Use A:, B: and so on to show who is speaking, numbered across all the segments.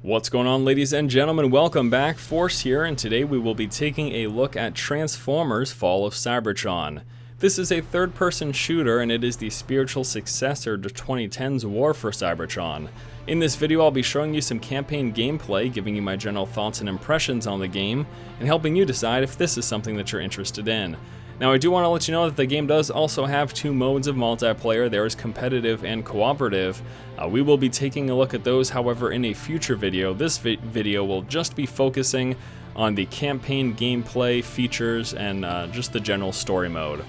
A: What's going on, ladies and gentlemen? Welcome back. Force here, and today we will be taking a look at Transformers Fall of Cybertron. This is a third-person shooter, and it is the spiritual successor to 2010's War for Cybertron. In this video, I'll be showing you some campaign gameplay, giving you my general thoughts and impressions on the game, and helping you decide if this is something that you're interested in. Now, I do want to let you know that the game does also have two modes of multiplayer. There is competitive and cooperative. We will be taking a look at those, however, in a future video. This video will just be focusing on the campaign gameplay, features, and just the general story mode.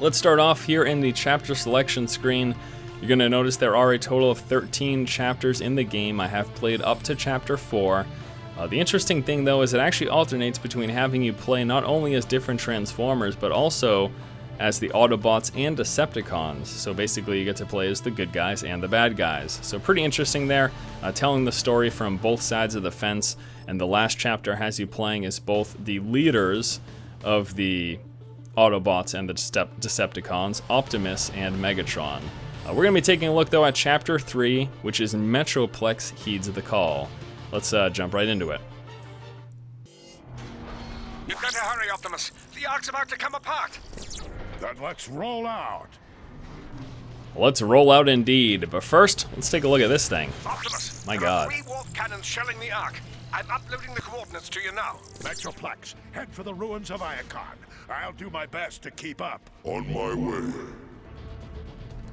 A: Let's start off here in the chapter selection screen. You're going to notice there are a total of 13 chapters in the game. I have played up to chapter 4. The interesting thing, though, is it actually alternates between having you play not only as different Transformers, but also as the Autobots and Decepticons. So basically you get to play as the good guys and the bad guys. So pretty interesting there, telling the story from both sides of the fence. And the last chapter has you playing as both the leaders of the Autobots and the Decepticons, Optimus and Megatron. We're going to be taking a look, though, at Chapter 3, which is Metroplex Heeds the Call. Let's jump right into it.
B: You've got to hurry, Optimus. The Ark's about to come apart.
C: Then let's roll out.
A: Let's roll out indeed. But first, let's take a look at this thing.
B: Optimus,
A: My
B: there
A: God.
B: are 3 warp cannons shelling the Ark. I'm uploading the coordinates to you now.
C: Metroplex, head for the ruins of Iacon. I'll do my best to keep up.
D: On my way.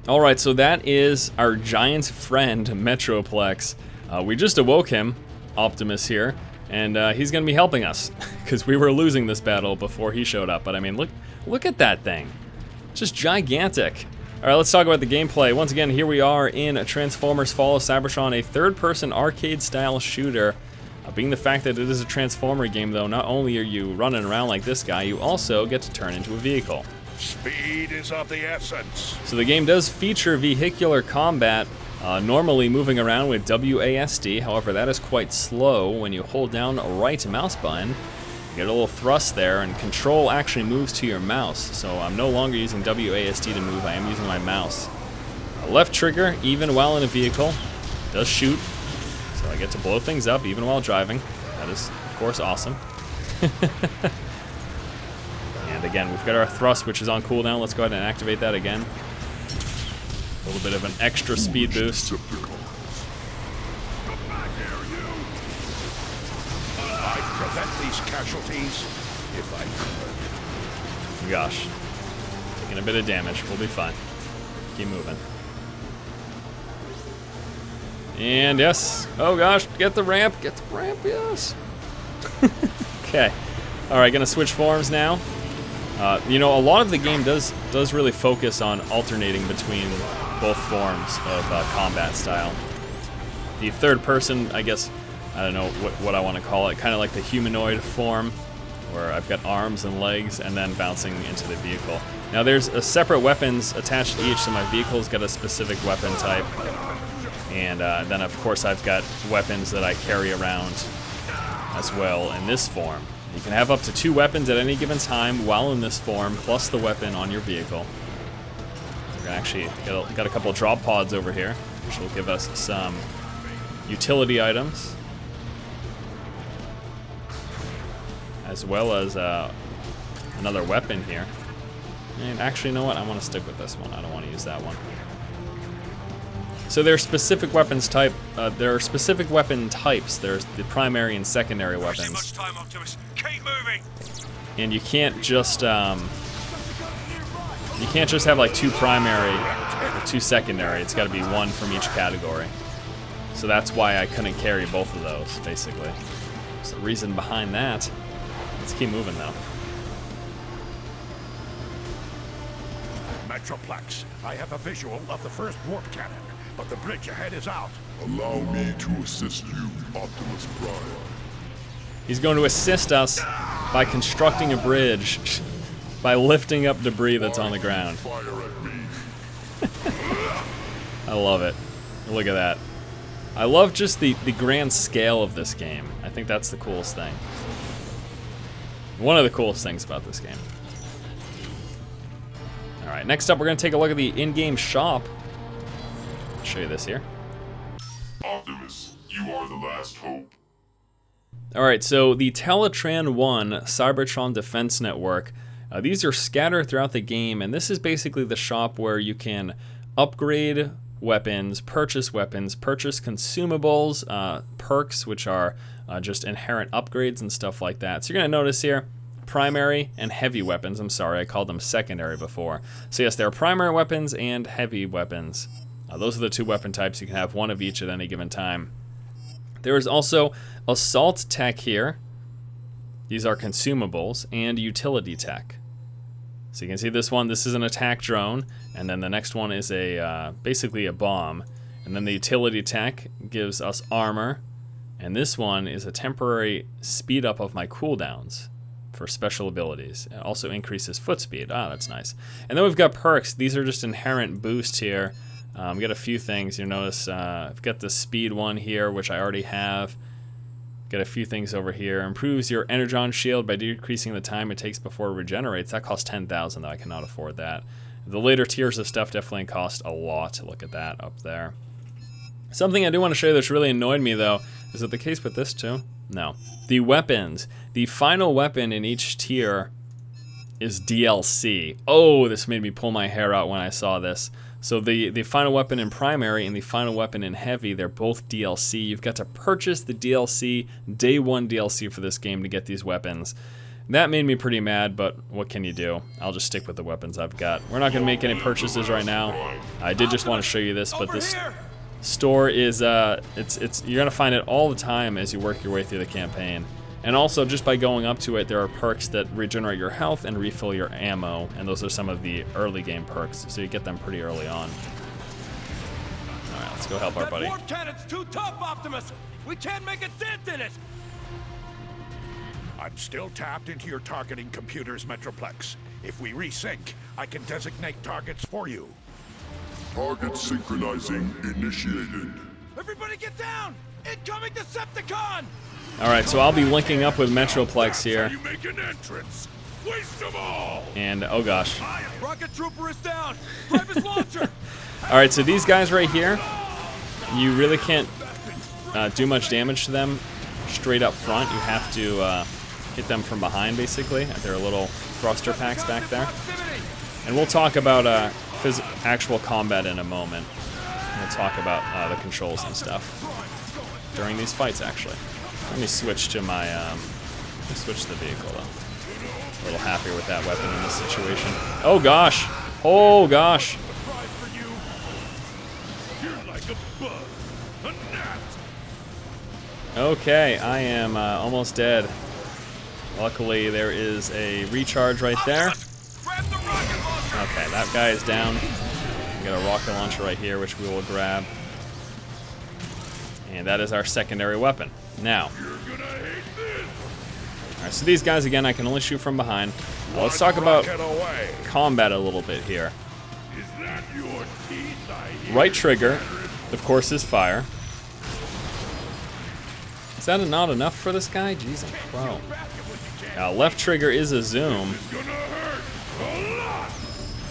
A: Alright, so that is our giant friend, Metroplex. We just awoke him, Optimus here, and he's going to be helping us, because we were losing this battle before he showed up. But I mean, look at that thing. Just gigantic. Alright, let's talk about the gameplay. Once again, here we are in Transformers Fall of Cybertron, a third-person arcade-style shooter. Being the fact that it is a Transformer game, though, not only are you running around like this guy, you also get to turn into a vehicle.
C: Speed is of the essence.
A: So the game does feature vehicular combat, normally moving around with WASD. However, that is quite slow. When you hold down a right mouse button, you get a little thrust there, and control actually moves to your mouse. So I'm no longer using WASD to move, I am using my mouse. Left trigger, even while in a vehicle, does shoot. So I get to blow things up even while driving. That is, of course, awesome. And again, we've got our thrust, which is on cooldown. Let's go ahead and activate that again. A little bit of an extra speed boost.
C: I'd prevent these casualties if I could.
A: Gosh. Taking a bit of damage. We'll be fine. Keep moving. And yes. Oh gosh, get the ramp. Get the ramp, yes. Okay. Alright, gonna switch forms now. You know, a lot of the game does really focus on alternating between both forms of combat style. The third person, I guess, I don't know what I want to call it, kind of like the humanoid form, where I've got arms and legs and then bouncing into the vehicle. Now there's separate weapons attached to each, so my vehicle's got a specific weapon type. And then of course I've got weapons that I carry around as well in this form. You can have up to 2 weapons at any given time while in this form, plus the weapon on your vehicle. We're gonna actually got a couple of drop pods over here, which will give us some utility items, as well as another weapon here. And actually, you know what? I want to stick with this one. I don't want to use that one. So there are specific weapons type. There are specific weapon types. There's the primary and secondary weapons.
B: Much time, Optimus. Keep moving.
A: And you can't just have like 2 primary or 2 secondary. It's got to be 1 from each category. So that's why I couldn't carry both of those, basically. There's the reason behind that. Let's keep moving though.
C: Metroplex, I have a visual of the first warp cannon, but the bridge ahead is out.
D: Allow me to assist you, Optimus Prime.
A: He's going to assist us by constructing a bridge, by lifting up debris that's on the ground.
D: Fire at me.
A: I love it. Look at that. I love just the grand scale of this game. I think that's the coolest thing. One of the coolest things about this game. Alright, next up we're going to take a look at the in-game shop. I'll show you this here.
D: Optimus, You are the last hope.
A: Alright, so the Teletran 1 Cybertron Defense Network, these are scattered throughout the game, and this is basically the shop where you can upgrade weapons, purchase consumables, perks, which are just inherent upgrades and stuff like that. So you're going to notice here, primary and heavy weapons. I'm sorry, I called them secondary before. So yes, there are primary weapons and heavy weapons. Those are the two weapon types. You can have one of each at any given time. There is also assault tech here. These are consumables, and utility tech. So you can see this one, this is an attack drone, and then the next one is a basically a bomb. And then the utility tech gives us armor, and this one is a temporary speed up of my cooldowns for special abilities. It also increases foot speed. Ah, that's nice. And then we've got perks. These are just inherent boosts here. We got a few things. You'll notice I've got the speed one here, which I already have. Got a few things over here. Improves your energon shield by decreasing the time it takes before it regenerates. That costs 10,000, though. I cannot afford that. The later tiers of stuff definitely cost a lot. Look at that up there. Something I do want to show you that's really annoyed me, though. Is it the case with this, too? No. The weapons. The final weapon in each tier is DLC. Oh, this made me pull my hair out when I saw this. So the final weapon in primary and the final weapon in heavy, they're both DLC. You've got to purchase the DLC, day one DLC for this game to get these weapons. That made me pretty mad, but what can you do? I'll just stick with the weapons I've got. We're not going to make any purchases right now. I did just want to show you this, but this store is, you're going to find it all the time as you work your way through the campaign. And also, just by going up to it, there are perks that regenerate your health and refill your ammo, and those are some of the early game perks, so you get them pretty early on. Alright, let's go help our buddy.
B: That warp cannon's too tough, Optimus! We can't make a dent in it!
C: I'm still tapped into your targeting computers, Metroplex. If we resync, I can designate targets for you.
D: Target synchronizing initiated.
B: Everybody get down! Incoming Decepticon!
A: Alright, so I'll be linking up with Metroplex here.
C: You make an entrance. Waste them all.
A: And, oh gosh.
B: Rocket Trooper is down! Drive his launcher!
A: Alright, so these guys right here, you really can't do much damage to them straight up front. You have to hit them from behind, basically. There are little thruster packs back there. And we'll talk about actual combat in a moment. We'll talk about the controls and stuff during these fights, actually. Let me switch to my, switch to the vehicle, though. A little happier with that weapon in this situation. Oh, gosh. Oh, gosh. Okay, I am almost dead. Luckily, there is a recharge right there. Okay, that guy is down. We got a rocket launcher right here, which we will grab. And that is our secondary weapon. Now, alright, so these guys, again, I can only shoot from behind. Let's talk about combat a little bit here. Right trigger, of course, is fire. Is that not enough for this guy? Jeez, I'm pro. Now, left trigger is a zoom.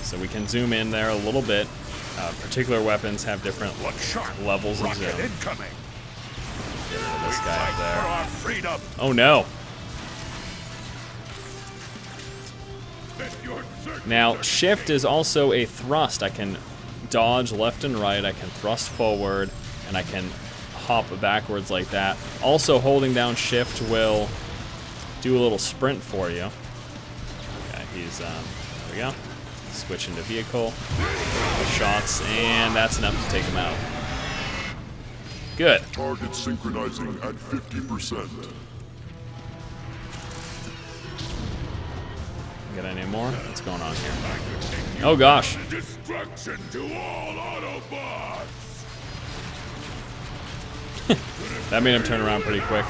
A: So we can zoom in there a little bit. Particular weapons have different levels of zoom. This guy up there. Oh no. Now, shift is also a thrust. I can dodge left and right, I can thrust forward, and I can hop backwards like that. Also, holding down shift will do a little sprint for you. Okay, he's, there we go. Switch into vehicle, shots, and that's enough to take him out. Good.
D: Target synchronizing at 50%.
A: Got any more? What's going on here? Oh gosh.
C: Destruction to all Autobots.
A: That made him turn around pretty quick.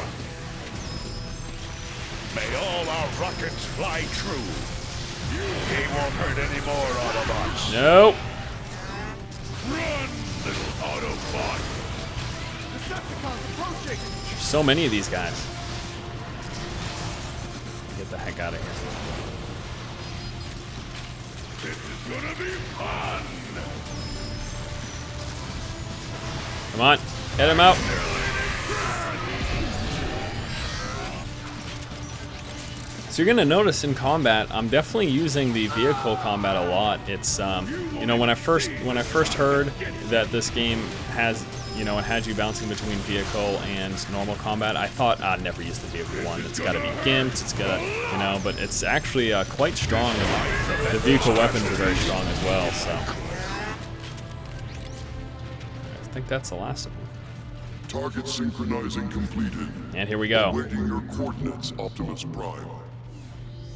C: May all our rockets fly true. He won't hurt any more Autobots.
A: Nope.
C: Run, little Autobot.
A: There's so many of these guys. Get the heck out of here.
C: This is gonna be fun.
A: Come on, get him out. So you're gonna notice in combat, I'm definitely using the vehicle combat a lot. It's you know, when I first heard that this game has, you know, it had you bouncing between vehicle and normal combat, I thought I'd never use the vehicle one. It's got to be gimped. It's got to, you know, but it's actually quite strong. And the vehicle weapons are very strong as well. So I think that's the last of them.
D: Target synchronizing completed.
A: And here we go.
D: Awaiting your coordinates, Optimus Prime.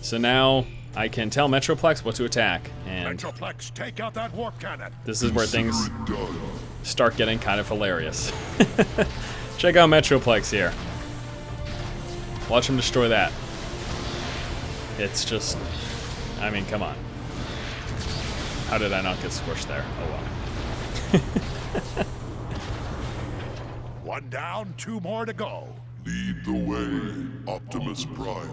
A: So now I can tell Metroplex what to attack, and
C: Metroplex, take out that warp cannon.
A: this is where things
D: Consider it done.
A: start getting kind of hilarious. Check out Metroplex here. Watch him destroy that. It's just, I mean, come on. How did I not get squished there? Oh well.
C: One down, 2 more to go.
D: Lead the way, Optimus Prime.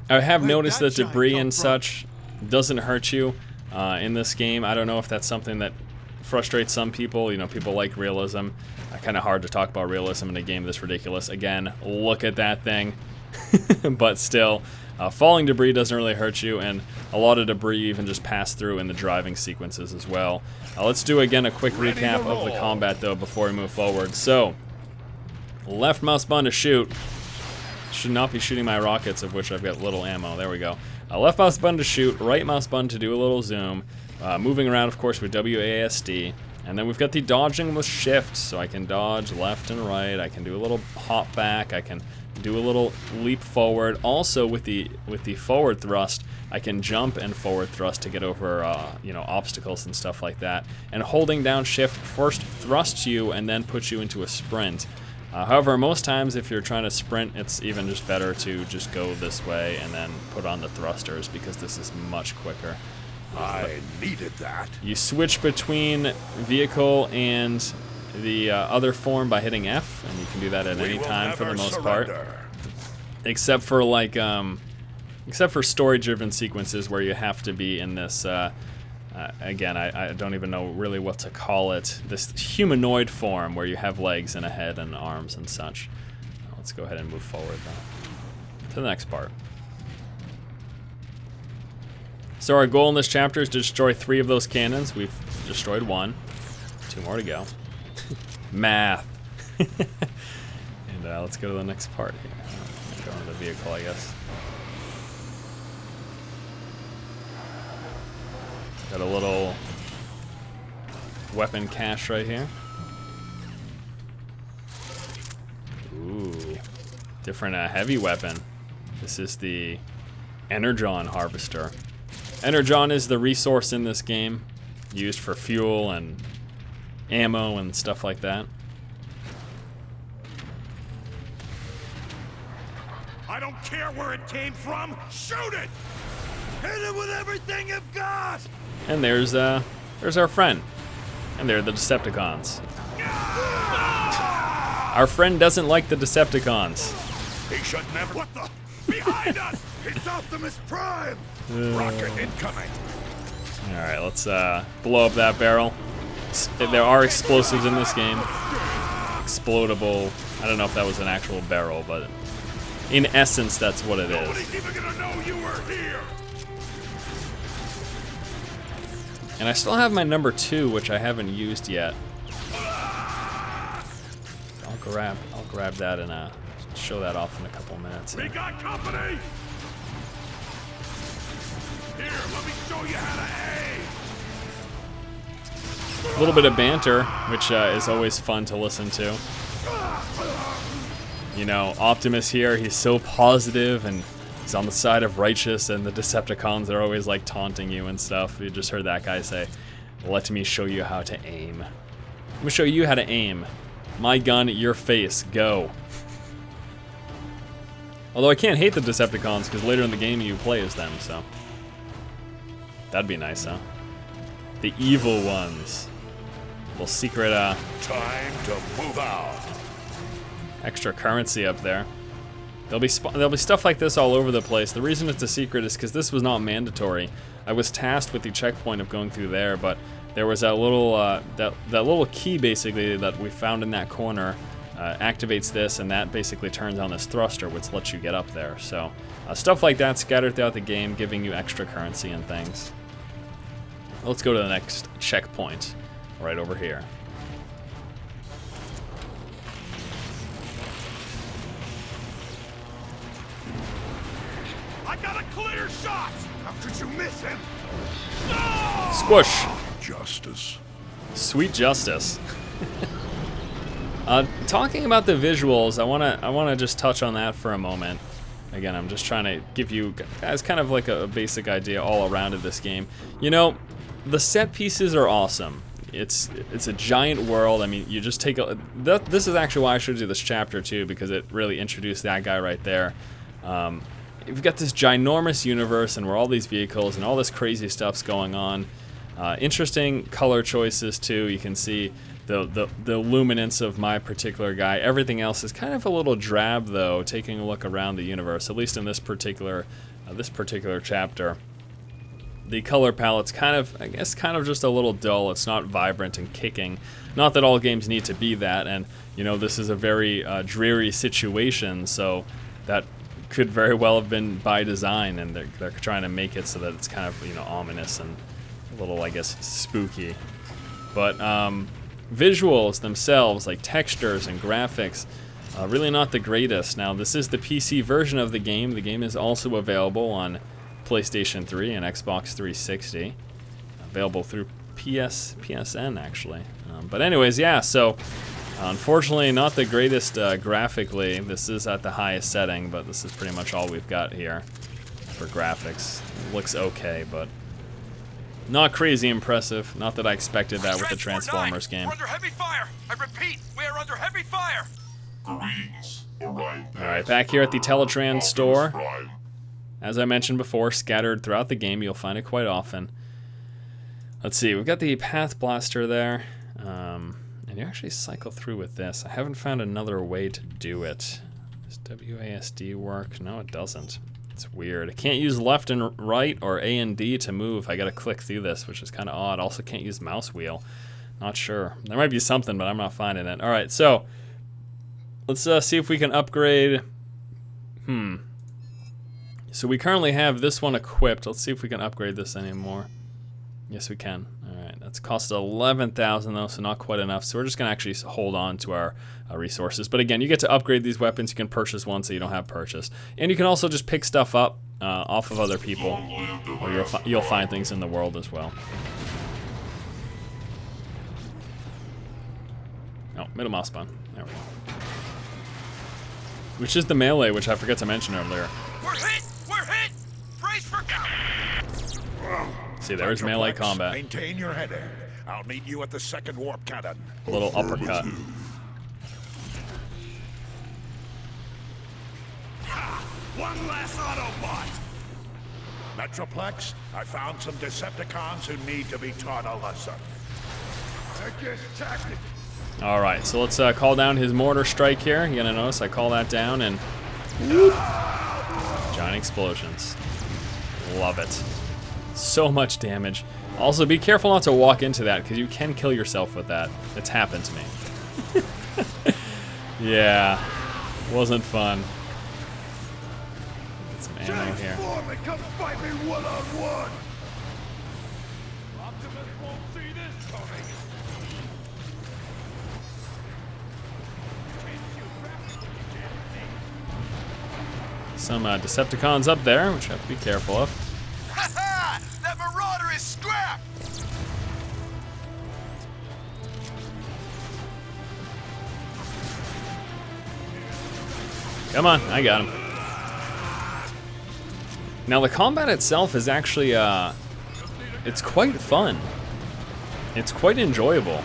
A: I have noticed that debris and such doesn't hurt you in this game. I don't know if that's something that frustrates some people. You know, people like realism. Kind of hard to talk about realism in a game this ridiculous. Again, look at that thing. But still, falling debris doesn't really hurt you, and a lot of debris even just pass through in the driving sequences as well. Let's do again a quick recap of the combat though before we move forward. So, left mouse button to shoot. Should not be shooting my rockets, of which I've got little ammo. There we go. Left mouse button to shoot, right mouse button to do a little zoom. Moving around, of course, with WASD. And then we've got the dodging with shift, so I can dodge left and right. I can do a little hop back. I can do a little leap forward. Also, with the forward thrust, I can jump and forward thrust to get over you know, obstacles and stuff like that. And holding down shift first thrusts you and then puts you into a sprint. However, most times if you're trying to sprint, it's even just better to just go this way and then put on the thrusters, because this is much quicker.
C: I needed that.
A: You switch between vehicle and the other form by hitting F, and you can do that at any time for the most part. Except for like, except for story-driven sequences where you have to be in this. Again, I don't even know really what to call it. This humanoid form where you have legs and a head and arms and such. Let's go ahead and move forward though, to the next part. So our goal in this chapter is to destroy 3 of those cannons. We've destroyed 1. 2 more to go. Math. And let's go to the next part here. Go into the vehicle, I guess. Got a little weapon cache right here. Ooh, different heavy weapon. This is the Energon harvester. Energon is the resource in this game, used for fuel and ammo and stuff like that.
C: I don't care where it came from. Shoot it! Hit it with everything you've got!
A: And there's our friend. And they're the Decepticons. Our friend doesn't like the Decepticons.
C: He should never. What the? Behind us! It's Optimus Prime! Rocket incoming.
A: Alright, let's blow up that barrel. There are explosives in this game. Explodable. I don't know if that was an actual barrel, but in essence, that's what it is.
C: Nobody's even gonna know you were here!
A: And I still have my number 2, which I haven't used yet. I'll grab that and show that off in a couple minutes.
C: We got company! Here, let me show you how to aim!
A: A little bit of banter, which is always fun to listen to. You know, Optimus here, he's so positive and he's on the side of righteous, and the Decepticons are always like taunting you and stuff. You just heard that guy say, "Let me show you how to aim. Let me show you how to aim. My gun, your face, go." Although I can't hate the Decepticons because later in the game you play as them, so that'd be nice, huh? The evil ones. Little secret,
C: Time to move out.
A: extra currency up there. There'll be stuff like this all over the place. The reason it's a secret is because this was not mandatory. I was tasked with the checkpoint of going through there, but there was that little that little key basically that we found in that corner activates this, and that basically turns on this thruster, which lets you get up there. So stuff like that scattered throughout the game, giving you extra currency and things. Let's go to the next checkpoint, right over here.
B: I got a clear shot! How could you miss him?
A: Squish!
C: Justice.
A: Sweet justice. Talking about the visuals, I wanna just touch on that for a moment. Again, I'm just trying to give you guys kind of like a basic idea all around of this game. You know, the set pieces are awesome. It's a giant world. I mean, you just take a... This is actually why I showed you this chapter too, because it really introduced that guy right there. You've got this ginormous universe, and where all these vehicles and all this crazy stuff's going on. Interesting color choices too. You can see the luminance of my particular guy. Everything else is kind of a little drab though, taking a look around the universe, at least in this particular chapter. The color palette's kind of, I guess, kind of just a little dull. It's not vibrant and kicking. Not that all games need to be that, and you know, this is a very dreary situation, so that could very well have been by design, and they're trying to make it so that it's kind of, you know, ominous and a little, I guess, spooky. But visuals themselves, like textures and graphics, really not the greatest. Now, this is the PC version of the game. The game is also available on PlayStation 3 and Xbox 360. Available through PSN, actually. But anyways, yeah, so unfortunately not the greatest graphically. This is at the highest setting, but this is pretty much all we've got here for graphics. It looks okay, but not crazy impressive. Not that I expected that with the Transformers game.
B: We're under heavy fire! I repeat, we are under heavy fire!
D: Greetings, arrive.
A: Alright, back here at the Teletran
D: Optimus
A: store.
D: Prime.
A: As I mentioned before, scattered throughout the game, you'll find it quite often. Let's see, we've got the Path Blaster there. And you actually cycle through with this. I haven't found another way to do it. Does WASD work? No, it doesn't. It's weird. I can't use left and right or A and D to move. I gotta click through this, which is kind of odd. Also can't use mouse wheel. Not sure. There might be something, but I'm not finding it. Alright, so let's see if we can upgrade. So we currently have this one equipped. Let's see if we can upgrade this anymore. Yes, we can. Alright, that's cost 11,000 though, so not quite enough. So we're just gonna actually hold on to our resources. But again, you get to upgrade these weapons. You can purchase ones that you don't have purchased. And you can also just pick stuff up off of other people, or you'll find things in the world as well. Oh, middle mouse button. There we go. Which is the melee, which I forgot to mention earlier.
B: We're hit! We're hit! Brace for count!
A: See, there's melee combat.
C: Maintain your heading. I'll meet you at the second warp cannon.
A: A little uppercut.
B: One last Autobot!
C: Metroplex, I found some Decepticons who need to be taught a lesson.
B: I guess tactic.
A: Alright, so let's call down his mortar strike here. You're gonna notice I call that down and whoop, giant explosions. Love it. So much damage. Also, be careful not to walk into that, because you can kill yourself with that. It's happened to me. Yeah, wasn't fun. Get some ammo here.
B: Come fight me one-on-one! Optimus won't see this coming!
A: Some Decepticons up there, which I have to be careful of.
B: Ha ha! That Marauder is scrap!
A: Come on, I got him. Now the combat itself is actually, it's quite fun. It's quite enjoyable.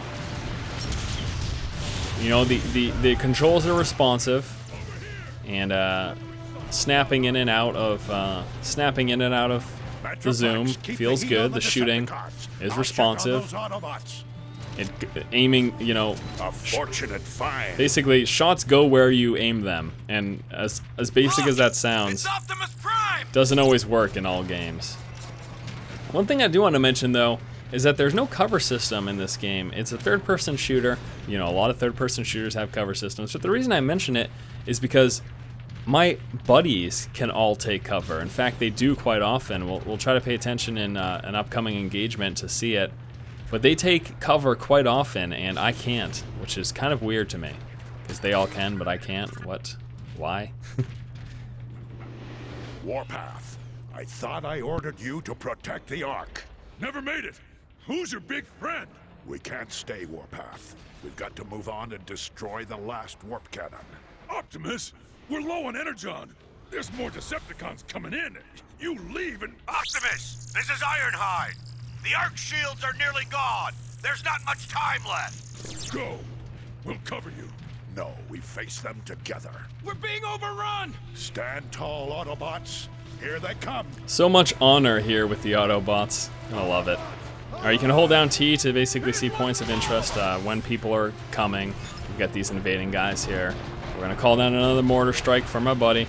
A: You know, the controls are responsive, and snapping in and out of the zoom feels good. The shooting is responsive. Aiming, you know,
C: A fortunate find.
A: basically shots go where you aim them, and as basic as that sounds,
B: It's Optimus Prime!
A: doesn't always work in all games. One thing I do want to mention though, is that there's no cover system in this game. It's a third-person shooter. You know, a lot of third-person shooters have cover systems, but the reason I mention it is because my buddies can all take cover. In fact, they do quite often. We'll try to pay attention in an upcoming engagement to see it. But they take cover quite often, and I can't, which is kind of weird to me. Because they all can, but I can't. What? Why?
C: Warpath, I thought I ordered you to protect the Ark.
E: Never made it. Who's your big friend?
C: We can't stay, Warpath. We've got to move on and destroy the last warp cannon.
E: Optimus, we're low on energon. There's more Decepticons coming in. You leave and...
B: Optimus, this is Ironhide. The Arc shields are nearly gone. There's not much time left.
E: Go. We'll cover you.
C: No, we face them together.
B: We're being overrun.
C: Stand tall, Autobots. Here they come.
A: So much honor here with the Autobots. I love it. Alright, you can hold down T to basically see points of interest when people are coming. We've got these invading guys here. We're going to call down another mortar strike from my buddy.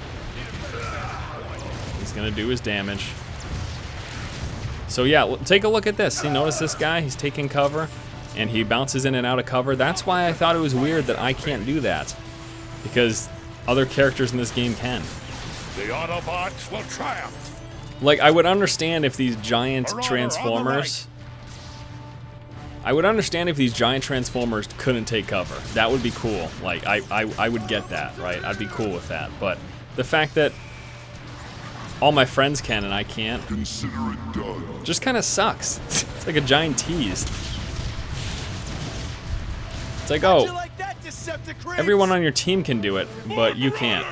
A: He's going to do his damage. So yeah, take a look at this. See, notice this guy? He's taking cover, and he bounces in and out of cover. That's why I thought it was weird that I can't do that. Because other characters in this game can.
C: The Autobots will triumph.
A: Like, I would understand if these giant Transformers... I would understand if these giant Transformers couldn't take cover. That would be cool. Like, I would get that, right? I'd be cool with that. But the fact that all my friends can and I can't,
D: Consider it done.
A: just kind of sucks. It's like a giant tease. It's like, oh, everyone on your team can do it, but you can't.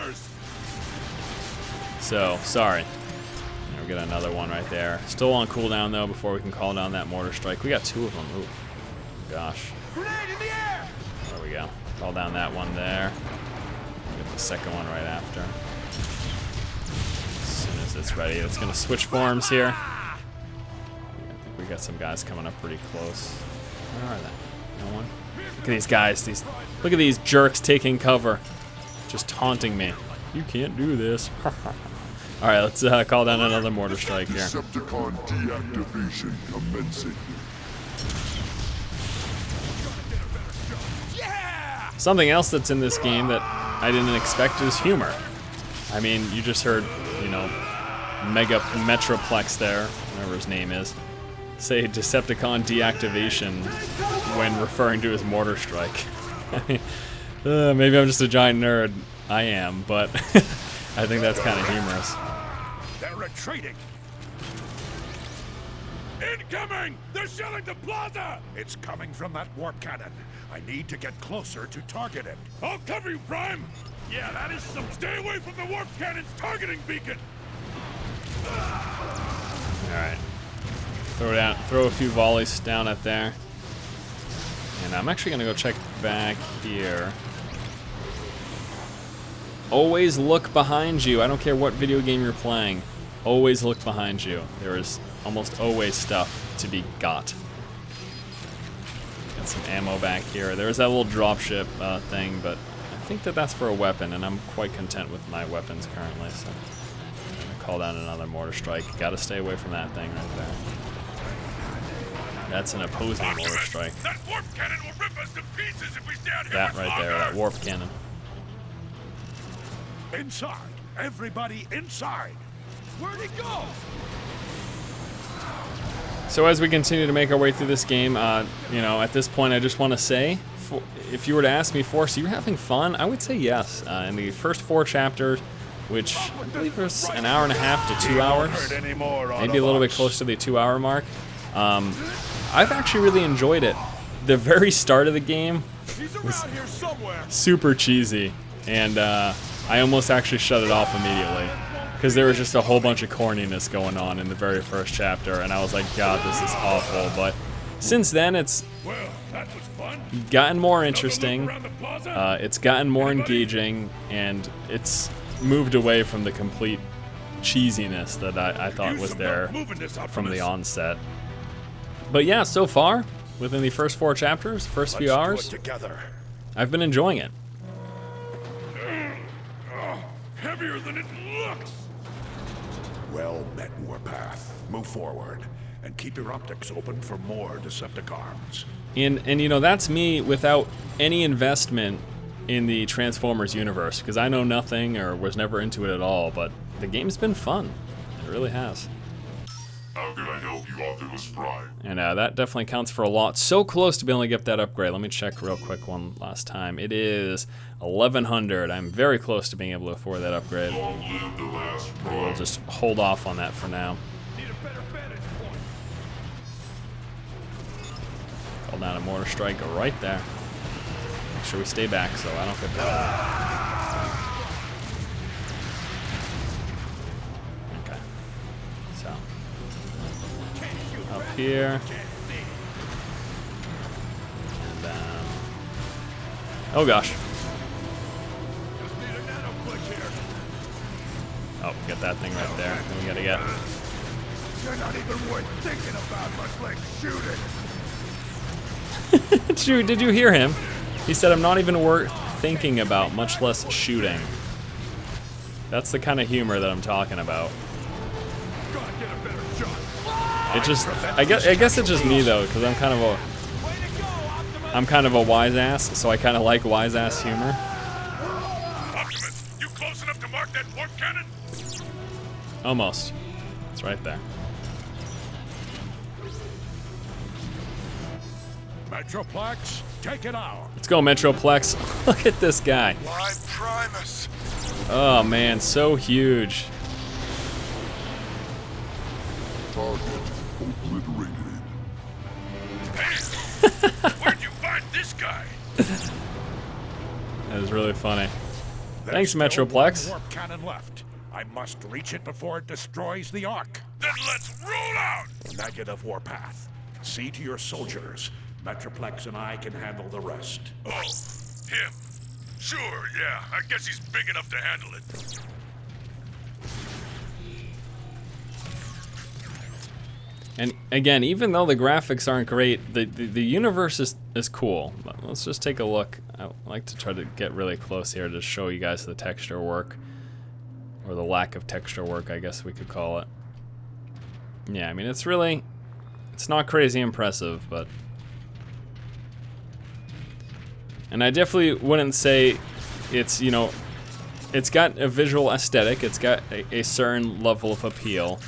A: So, sorry. There, we got another one right there. Still on cooldown, though, before we can call down that mortar strike. We got two of them. Ooh, gosh. There we go. Call down that one there. Get the second one right after. As soon as it's ready, it's going to switch forms here. I think we got some guys coming up pretty close. Where are they? No one? Look at these guys. Look at these jerks taking cover. Just taunting me. You can't do this. Alright, let's call down another mortar strike here.
D: Decepticon deactivation commencing.
A: Something else that's in this game that I didn't expect is humor. I mean, you just heard, you know, Metroplex there, whatever his name is, say Decepticon deactivation when referring to his mortar strike. Maybe I'm just a giant nerd. I am, but I think that's kind of humorous.
C: They're retreating.
E: Incoming! They're shelling the plaza!
C: It's coming from that warp cannon. I need to get closer to target it.
E: I'll cover you, Prime! Yeah, that is some... Stay away from the warp cannon's targeting beacon!
A: Alright. Throw a few volleys down at there. And I'm actually going to go check back here. Always look behind you. I don't care what video game you're playing. Always look behind you. There is almost always stuff to be got. Got some ammo back here. There's that little dropship thing, but I think that that's for a weapon, and I'm quite content with my weapons currently. So I'm gonna call down another mortar strike. Gotta stay away from that thing right there. That's an opposing mortar strike.
E: That warp cannon will rip us to pieces if we stay out here
A: That
E: much
A: right there,
E: longer.
A: that warp cannon.
C: Inside. Everybody inside.
B: Where'd he go?
A: So as we continue to make our way through this game, you know, at this point I just want to say, if you were to ask me, Force, are you having fun? I would say yes. In the first 4 chapters, which I believe was an hour and a half to 2 hours, maybe a little bit close to the 2-hour mark, I've actually really enjoyed it. The very start of the game was super cheesy, and I almost actually shut it off immediately. Because there was just a whole bunch of corniness going on in the very first chapter, and I was like, God, this is awful. But since then, it's gotten more interesting, it's gotten more engaging, and it's moved away from the complete cheesiness that I thought was there from the onset. But yeah, so far, within the first 4 chapters, first few hours, I've been enjoying it.
E: Heavier than it looks!
C: Well met, Warpath. Move forward and keep your optics open for more Decepticons.
A: And you know, that's me without any investment in the Transformers universe, because I know nothing or was never into it at all, but the game's been fun. It really has.
D: How can I help you, Optimus Prime?
A: And that definitely counts for a lot. So close to being able to get that upgrade. Let me check real quick one last time. It is 1100. I'm very close to being able to afford that upgrade.
D: Long live the last Prime.
A: We'll just hold off on that for now.
E: Need a better vantage point.
A: Call down a mortar strike right there. Make sure we stay back so I don't get that. Okay. So. Up here. And, oh gosh.
E: Just need a nano click here.
A: Oh, get that thing right there. Then we gotta get.
C: You're not even worth thinking about, much less shooting.
A: Did you hear him? He said, I'm not even worth thinking about, much less shooting. That's the kind of humor that I'm talking about.
E: Gotta get a better shot.
A: It just, I guess it's just me though, because I'm kind of a wise ass, so I kind of like wise ass humor.
E: Optimus, you close enough to mark that warp cannon?
A: Almost. It's right there.
C: Metroplex, take it out.
A: Let's go, Metroplex. Look at this guy.
B: Live Primus.
A: Oh man, so huge.
D: Target obliterated.
E: Where'd you find this guy?
A: That was really funny.
C: There's
A: Thanks,
C: still
A: Metroplex.
C: one warp cannon left. I must reach it before it destroys the Ark.
E: Then let's roll out.
C: Negative warpath. See to your soldiers. Metroplex and I can handle the rest.
E: Oh, him. Sure, yeah. I guess he's big enough to handle it.
A: And again, even though the graphics aren't great, the universe is cool. But let's just take a look. I like to try to get really close here to show you guys the texture work. Or the lack of texture work, I guess we could call it. Yeah, I mean, it's not crazy impressive, but... And I definitely wouldn't say it's, you know, it's got a visual aesthetic, it's got a certain level of appeal.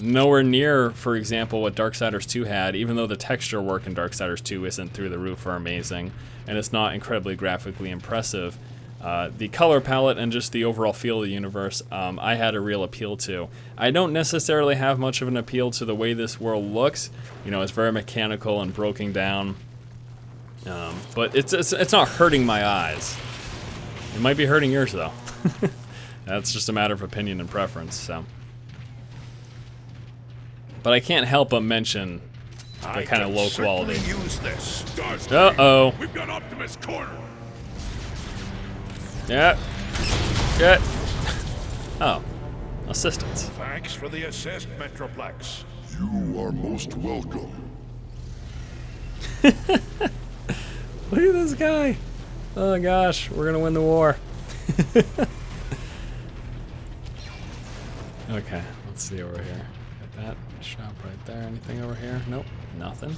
A: Nowhere near, for example, what Darksiders 2 had, even though the texture work in Darksiders 2 isn't through the roof or amazing, and it's not incredibly graphically impressive. The color palette and just the overall feel of the universe, I had a real appeal to. I don't necessarily have much of an appeal to the way this world looks. You know, it's very mechanical and broken down. But it's not hurting my eyes. It might be hurting yours though. That's just a matter of opinion and preference. So, but I can't help but mention the kind of low quality.
C: Use this.
A: Uh-oh.
E: We've got Optimus cornered.
A: Yeah. Get. Oh, assistance.
C: Thanks for the assist, Metroplex.
D: You are most welcome.
A: Look at this guy. Oh gosh, we're gonna win the war. Okay, let's see over here. Got that shop right there. Anything over here? Nope, nothing.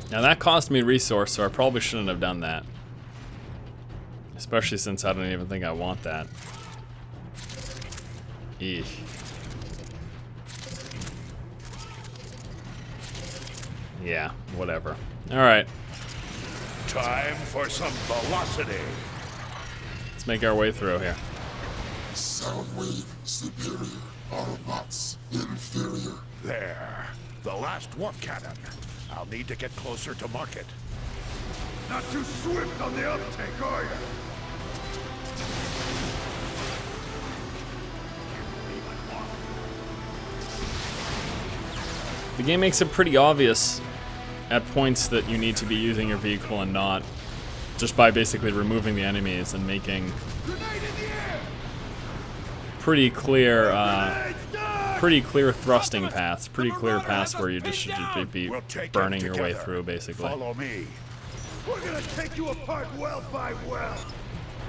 A: Now that cost me resource, so I probably shouldn't have done that. Especially since I don't even think I want that. Eesh. Yeah, whatever. Alright,
C: Time for some velocity.
A: let's make our way through here.
D: Soundwave superior. Autobots inferior.
C: There. The last warp cannon. I'll need to get closer to market.
B: Not too swift on the uptake, are you?
A: The game makes it pretty obvious at points that you need to be using your vehicle and not, just by basically removing the enemies and making pretty clear thrusting paths, pretty clear paths where you just should be
C: We'll take
A: burning
C: it
A: your way
C: together.
A: through, basically.
C: Follow me.
B: We're gonna take you apart well by well.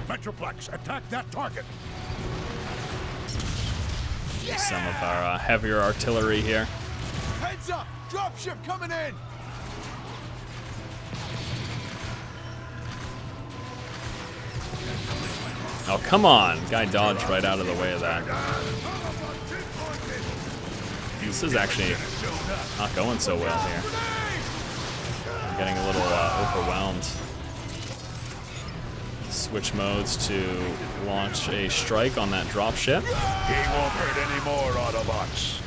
C: Metroplex, attack that target.
A: use some of our heavier artillery here.
B: Heads up! Dropship coming in!
A: Oh, come on. Guy dodged right out of the way of that. This is actually not going so well here. I'm getting a little overwhelmed. Switch modes to launch a strike on that dropship.
C: He won't hurt any more Autobots.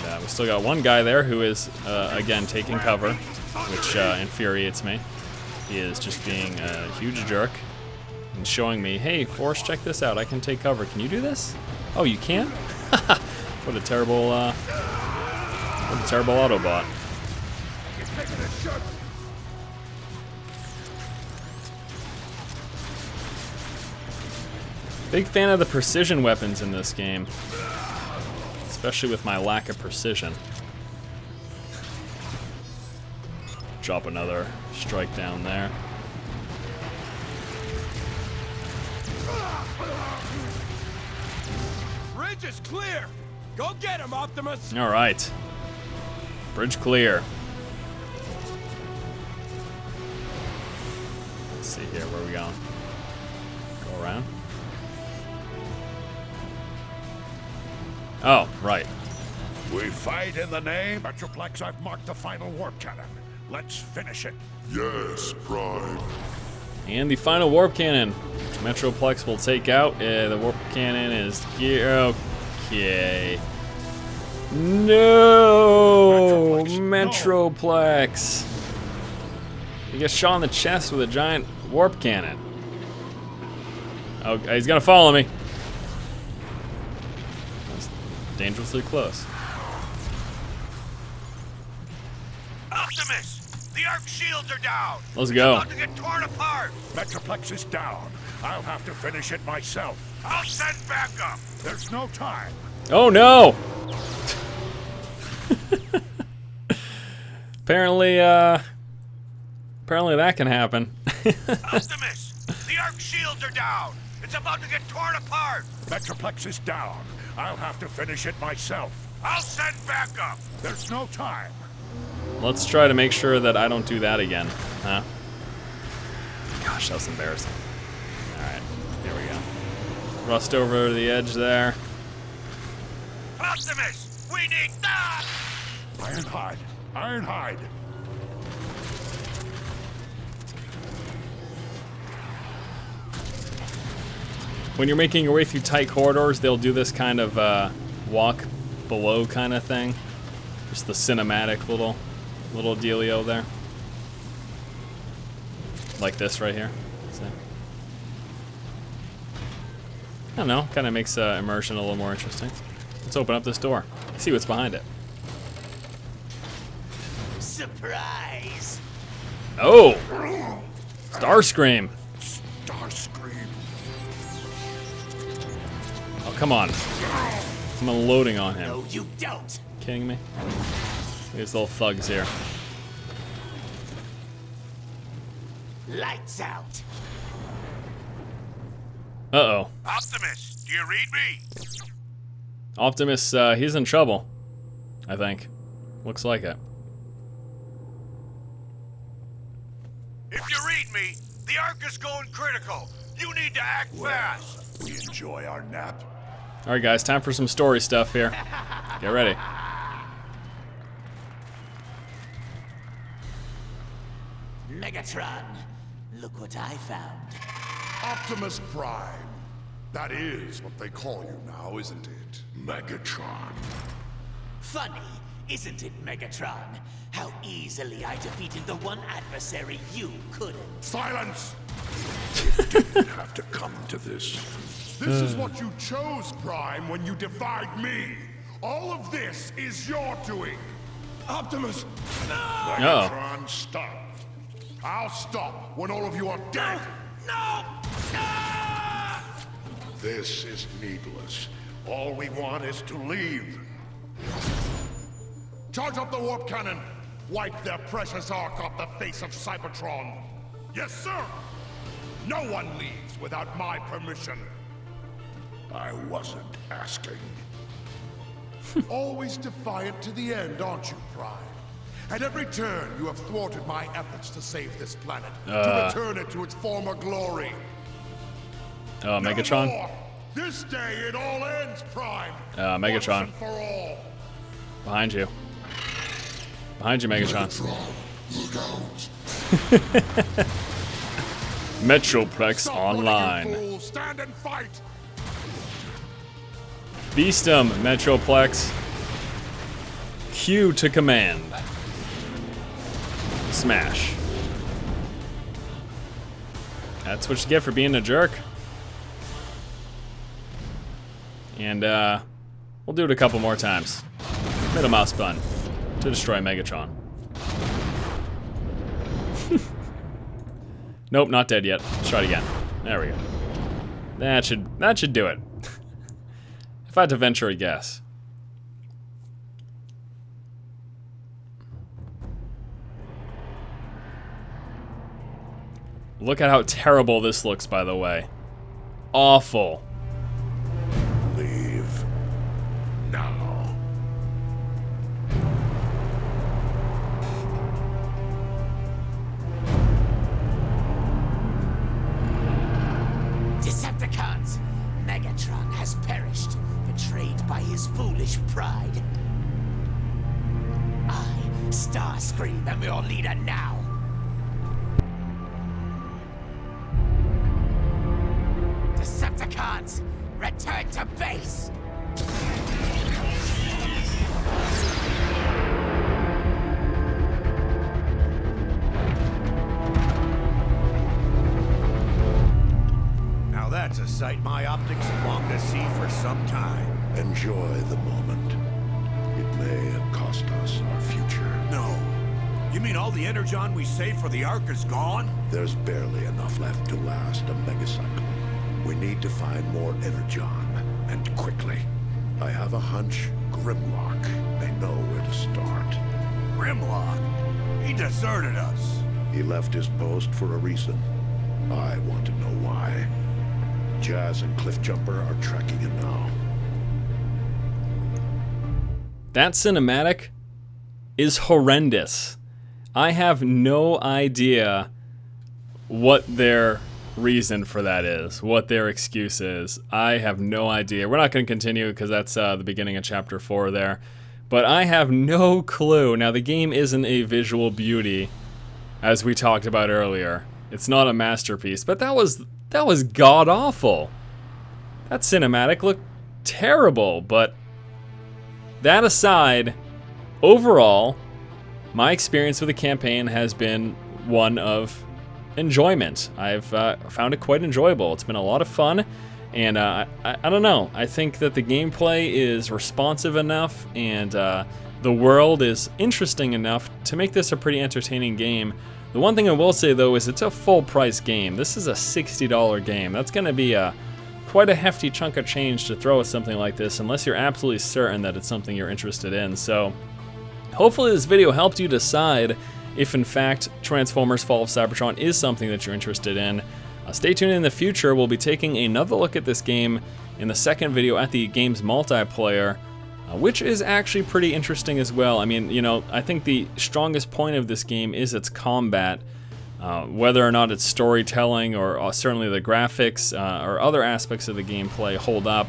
A: And we still got one guy there who is, again, taking cover, which infuriates me. He is just being a huge jerk and showing me, hey, Force, check this out. I can take cover. Can you do this? Oh, you can? What a terrible Autobot. Big fan of the precision weapons in this game, especially with my lack of precision. Drop another strike down there.
B: Bridge is clear! Go get him, Optimus!
A: All right. Bridge clear. Let's see here, where are we going? Go around. Oh, right.
C: We fight in the name. Metroplex, I've marked the final warp cannon. Let's finish it.
D: Yes, Prime.
A: And the final warp cannon. Metroplex will take out. The warp cannon is here. Okay. No! Metroplex. He gets shot in the chest with a giant warp cannon. Oh, he's gonna follow me. That's dangerously close.
B: Optimus! The Arc shields are down!
A: Let's go.
B: It's about to get torn apart!
C: Metroplex is down. I'll have to finish it myself.
B: I'll send backup!
C: There's no time.
A: Oh no! Apparently that can happen.
B: Optimus! The Arc shields are down! It's about to get torn apart!
C: Metroplex is down. I'll have to finish it myself.
B: I'll send backup!
C: There's no time.
A: Let's try to make sure that I don't do that again, huh? Gosh, that was embarrassing. Alright, here we go. Rust over the edge there.
B: Optimus! We need that!
C: Ironhide. Ironhide.
A: When you're making your way through tight corridors, they'll do this kind of walk below kind of thing. Just the cinematic little dealio there. Like this right here. See? I don't know, kind of makes immersion a little more interesting. Let's open up this door. See what's behind it.
B: Surprise!
A: Oh! Starscream!
C: Starscream.
A: Oh, come on. I'm unloading on him.
B: No, you don't!
A: Kidding me? These little thugs here.
B: Lights out!
A: Uh-oh.
B: Optimus, do you read me?
A: Optimus, he's in trouble. I think. Looks like it.
B: If you read me, the Ark is going critical. You need to act fast.
C: We enjoy our nap.
A: Alright guys, time for some story stuff here. Get ready.
F: Megatron, look what I found.
D: Optimus Prime. That is what they call you now, isn't it?
C: Megatron.
F: Funny, isn't it, Megatron? How easily I defeated the one adversary you couldn't.
D: Silence!
C: It didn't have to come to this.
D: This is what you chose, Prime, when you defied me. All of this is your doing.
C: Optimus!
D: Megatron, stop. I'll stop when all of you are dead.
B: No!
C: This is needless. All we want is to leave.
D: Charge up the warp cannon. Wipe their precious ark off the face of Cybertron. Yes, sir. No one leaves. peace without my permission.
C: I wasn't asking.
D: Always defiant to the end, aren't you, Prime? At every turn, you have thwarted my efforts to save this planet, to return it to its former glory.
A: Oh, Megatron.
D: Nevermore. This day it all ends, Prime.
A: Megatron.
D: Once and for all.
A: Behind you. Behind you, Megatron.
D: Look out.
A: Metroplex
D: Stop
A: Online.
D: running, you fool. Stand and fight.
A: Beast 'em, Metroplex. Q to command. Smash. That's what you get for being a jerk. And we'll do it a couple more times. Middle mouse button to destroy Megatron. Nope, not dead yet. Let's try it again. There we go. That should do it. If I had to venture a guess. Look at how terrible this looks, by the way. Awful.
C: Leave now.
F: Decepticons! Megatron has perished, betrayed by his foolish pride. I, Starscream, am your leader now. Decepticons, return to base!
B: Now that's a sight my optics have longed to see for some time.
C: Enjoy the moment. It may cost us our future.
B: No. You mean all the energon we saved for the Ark is gone?
C: There's barely enough left to last a megacycle. We need to find more energon, and quickly. I have a hunch Grimlock may know where to start.
B: Grimlock? He deserted us.
C: He left his post for a reason. I want to know why. Jazz and Cliffjumper are tracking him now.
A: That cinematic is horrendous. I have no idea what their reason for that is, what their excuse is. I have no idea. We're not going to continue because that's the beginning of chapter 4 there. But I have no clue. Now, the game isn't a visual beauty, as we talked about earlier. It's not a masterpiece, but that was god-awful. That cinematic looked terrible, but that aside, overall, my experience with the campaign has been one of enjoyment. I've found it quite enjoyable. It's been a lot of fun, and I don't know. I think that the gameplay is responsive enough, and the world is interesting enough to make this a pretty entertaining game. The one thing I will say, though, is it's a full-price game. This is a $60 game. That's going to be quite a hefty chunk of change to throw at something like this, unless you're absolutely certain that it's something you're interested in. So, hopefully this video helped you decide if, in fact, Transformers Fall of Cybertron is something that you're interested in. Stay tuned in the future. We'll be taking another look at this game in the second video at the game's multiplayer, which is actually pretty interesting as well. I mean, you know, I think the strongest point of this game is its combat. Whether or not its storytelling or certainly the graphics or other aspects of the gameplay hold up,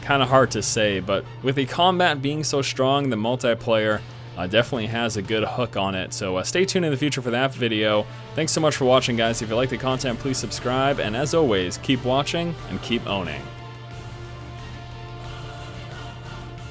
A: kind of hard to say. But with the combat being so strong, the multiplayer definitely has a good hook on it. So stay tuned in the future for that video. Thanks so much for watching, guys. If you like the content, please subscribe. And as always, keep watching and keep owning.